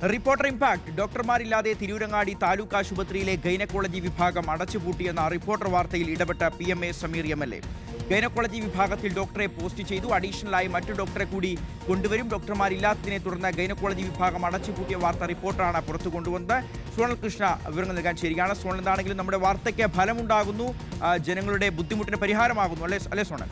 Reporter impact ഡോക്ടർമാരില്ലാതെ Tirurangadi taluk ആശുപത്രിയിലെ gynaecology വിഭാഗം അടച്ചുപൂട്ടിയെന്ന reporter വാർത്തയിൽ ഇടപെട്ട PMA സമീർ MLA. ഗൈനക്കോളജി വിഭാഗത്തിൽ ഡോക്ടറെ പോസ്റ്റ് ചെയ്തു. അഡീഷണലായി മറ്റു ഡോക്ടറെ കൂടി കൊണ്ടുവരും. ഡോക്ടർമാരില്ലാത്തതിനെ തുടർന്ന് ഗൈനക്കോളജി വിഭാഗം അടച്ചുപൂട്ടിയ വാർത്ത റിപ്പോർട്ടറാണ് പുറത്തു കൊണ്ടുവന്നത്. സോണൽ കൃഷ്ണ വിവരങ്ങൾ നൽകാൻ ശരിയാണ്. സോണൽ, എന്താണെങ്കിലും നമ്മുടെ വാർത്തയ്ക്ക് ഫലമുണ്ടാകുന്നു, ജനങ്ങളുടെ ബുദ്ധിമുട്ടിന് പരിഹാരമാകുന്നു അല്ലേ സോണൽ?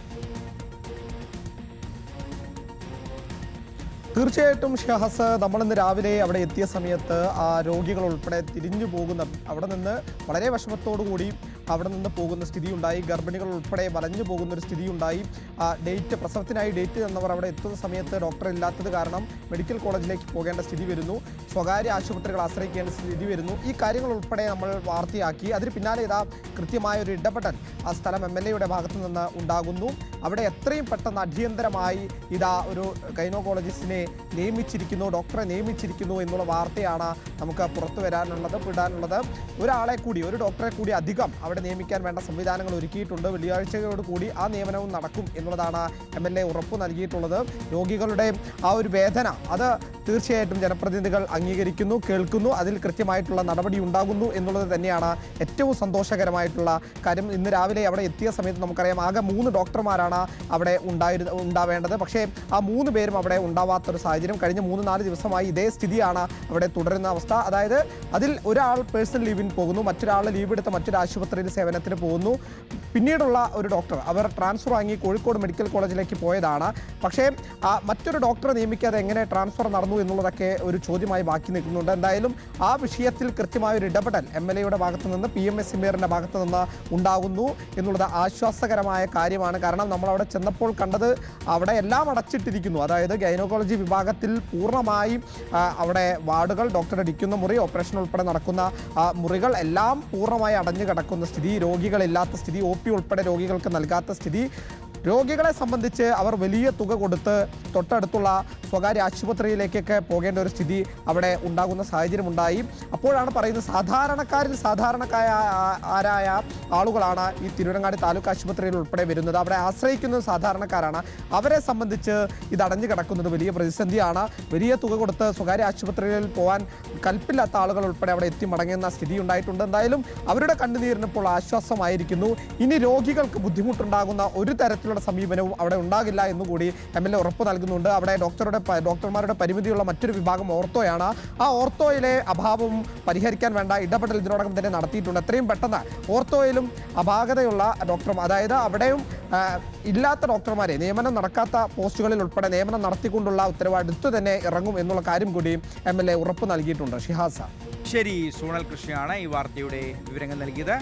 തീർച്ചയായിട്ടും ഷഹസ്, നമ്മളിന്ന് രാവിലെ അവിടെ എത്തിയ സമയത്ത് ആ രോഗികൾ ഉൾപ്പെടെ തിരിഞ്ഞു പോകുന്ന, അവിടെ നിന്ന് വളരെ വിഷമത്തോടുകൂടി അവിടെ നിന്ന് പോകുന്ന സ്ഥിതിയുണ്ടായി. ഗർഭിണികൾ ഉൾപ്പെടെ വലഞ്ഞു പോകുന്നൊരു സ്ഥിതിയുണ്ടായി. പ്രസവത്തിനായി ഡേറ്റ് തന്നവർ അവിടെ എത്തുന്ന സമയത്ത് ഡോക്ടർ ഇല്ലാത്തത് കാരണം മെഡിക്കൽ കോളേജിലേക്ക് പോകേണ്ട സ്ഥിതി വരുന്നു. സ്വകാര്യ ആശുപത്രികൾ ആശ്രയിക്കേണ്ട സ്ഥിതി വരുന്നു. ഈ കാര്യങ്ങൾ ഉൾപ്പെടെ നമ്മൾ വാർത്തയാക്കി. അതിന് പിന്നാലെ ഇതാ കൃത്യമായൊരു ഇടപെടൽ ആ സ്ഥലം MLAയുടെ ഭാഗത്തു നിന്ന് ഉണ്ടാകുന്നു. അവിടെ എത്രയും പെട്ടെന്ന് അടിയന്തരമായി ഇതാ ഒരു ഗൈനക്കോളജിസ്റ്റിനെ നിയമിച്ചിരിക്കുന്നു, ഡോക്ടറെ നിയമിച്ചിരിക്കുന്നു എന്നുള്ള വാർത്തയാണ് നമുക്ക് പുറത്തു വിടാനുള്ളത്. ഒരു ഡോക്ടറെ കൂടി അധികം അവിടെ നിയമിക്കാൻ വേണ്ട സംവിധാനങ്ങൾ ഒരുക്കിയിട്ടുണ്ട്. വെള്ളിയാഴ്ചയോട് കൂടി ആ നിയമനവും നടക്കും എന്നുള്ളതാണ് MLA ഉറപ്പ് നൽകിയിട്ടുള്ളത്. രോഗികളുടെ ആ ഒരു വേദന അത് തീർച്ചയായിട്ടും ജനപ്രതിനിധികൾ അംഗീകരിക്കുന്നു, കേൾക്കുന്നു. അതിൽ കൃത്യമായിട്ടുള്ള നടപടി ഉണ്ടാകുന്നു എന്നുള്ളത് തന്നെയാണ് ഏറ്റവും സന്തോഷകരമായിട്ടുള്ള കാര്യം. ഇന്ന് രാവിലെ അവിടെ എത്തിയ സമയത്ത് നമുക്കറിയാം ആകെ 3 ഡോക്ടർമാരാണ് അവിടെ ഉണ്ടാവേണ്ടത്. പക്ഷേ ആ 3 പേരും അവിടെ ഉണ്ടാവാത്തൊരു സാഹചര്യം. കഴിഞ്ഞ 3-4 ദിവസമായി ഇതേ സ്ഥിതിയാണ് അവിടെ തുടരുന്ന അവസ്ഥ. അതായത് അതിൽ ഒരാൾ പേഴ്സണൽ ലീവിന് പോകുന്നു, മറ്റൊരാൾ ലീവ് എടുത്ത മറ്റൊരു ആശുപത്രിയിൽ സേവനത്തിന് പോകുന്നു. പിന്നീടുള്ള ഒരു ഡോക്ടർ അവർ ട്രാൻസ്ഫർ വാങ്ങി കോഴിക്കോട് മെഡിക്കൽ കോളേജിലേക്ക് പോയതാണ്. പക്ഷേ മറ്റൊരു ഡോക്ടറെ നിയമിക്കാതെ എങ്ങനെ ട്രാൻസ്ഫർ നടന്നു എന്നുള്ളതൊക്കെ ഒരു ചോദ്യമായി ബാക്കി നിൽക്കുന്നുണ്ട്. എന്തായാലും ആ വിഷയത്തിൽ കൃത്യമായൊരു ഇടപെടൽ MLAയുടെ ഭാഗത്തു നിന്ന് PMA സമീറിൻ്റെ ഭാഗത്തു നിന്ന് ഉണ്ടാകുന്നു എന്നുള്ളത് ആശ്വാസകരമായ കാര്യമാണ്. കാരണം നമ്മളവിടെ ചെന്നപ്പോൾ കണ്ടത് അവിടെ എല്ലാം അടച്ചിട്ടിരിക്കുന്നു. അതായത് ഗൈനക്കോളജി വിഭാഗത്തിൽ പൂർണ്ണമായും അവിടെ വാർഡുകൾ, ഡോക്ടർ ഇരിക്കുന്ന മുറി, ഓപ്പറേഷൻ ഉൾപ്പെടെ നടക്കുന്ന മുറികൾ എല്ലാം പൂർണ്ണമായി അടഞ്ഞു കിടക്കുന്ന സ്ഥിതി, രോഗികളില്ലാത്ത സ്ഥിതി, OP ഉൾപ്പെടെ രോഗികൾക്ക് നൽകാത്ത സ്ഥിതി. രോഗികളെ സംബന്ധിച്ച് അവർ വലിയ തുക കൊടുത്ത് തൊട്ടടുത്തുള്ള സ്വകാര്യ ആശുപത്രിയിലേക്കൊക്കെ പോകേണ്ട ഒരു സ്ഥിതി അവിടെ ഉണ്ടാകുന്ന സാഹചര്യമുണ്ടായി. അപ്പോഴാണ് പറയുന്നത് സാധാരണക്കാരായ ആളുകളാണ് ഈ തിരൂരങ്ങാടി താലൂക്ക് ആശുപത്രിയിൽ ഉൾപ്പെടെ വരുന്നത്. അവിടെ ആശ്രയിക്കുന്നത് സാധാരണക്കാരാണ്. അവരെ സംബന്ധിച്ച് ഇത് അടഞ്ഞു കിടക്കുന്നത് വലിയ പ്രതിസന്ധിയാണ്. വലിയ തുക കൊടുത്ത് സ്വകാര്യ ആശുപത്രികളിൽ പോകാൻ കൽപ്പില്ലാത്ത ആളുകൾ ഉൾപ്പെടെ അവിടെ എത്തി മടങ്ങുന്ന സ്ഥിതി ഉണ്ടായിട്ടുണ്ട്. എന്തായാലും അവരുടെ കണ്ണുനീരിനിപ്പോൾ ആശ്വാസമായിരിക്കുന്നു. ഇനി രോഗികൾക്ക് ബുദ്ധിമുട്ടുണ്ടാകുന്ന ഒരു തരത്തിലുള്ള സമീപനവും അവിടെ ഉണ്ടാകില്ല എന്നുകൂടി MLA ഉറപ്പ് നൽകുന്നുണ്ട്. അവിടെ ഡോക്ടർമാരുടെ പരിമിതിയുള്ള മറ്റൊരു വിഭാഗം ഓർത്തോയാണ്. ആ ഓർത്തോയിലെ അഭാവവും പരിഹരിക്കാൻ വേണ്ട ഇടപെടൽ ഇതിനോടകം തന്നെ നടത്തിയിട്ടുണ്ട്. എത്രയും പെട്ടെന്ന് ഓർത്തോയിലും അപാകതയുള്ള അതായത് അവിടെയും ഇല്ലാത്ത ഡോക്ടർമാരെ, നിയമനം നടക്കാത്ത പോസ്റ്റുകളിൽ ഉൾപ്പെടെ നിയമനം നടത്തിക്കൊണ്ടുള്ള ഉത്തരവ് അടുത്തു തന്നെ ഇറങ്ങും എന്നുള്ള കാര്യം കൂടി MLA ഉറപ്പ് നൽകിയിട്ടുണ്ട്. ഷിഹാസ. ശരി, സോണൽ കൃഷ്ണയാണ് ഈ വാർത്തയുടെ വിവരങ്ങൾ നൽകിയത്.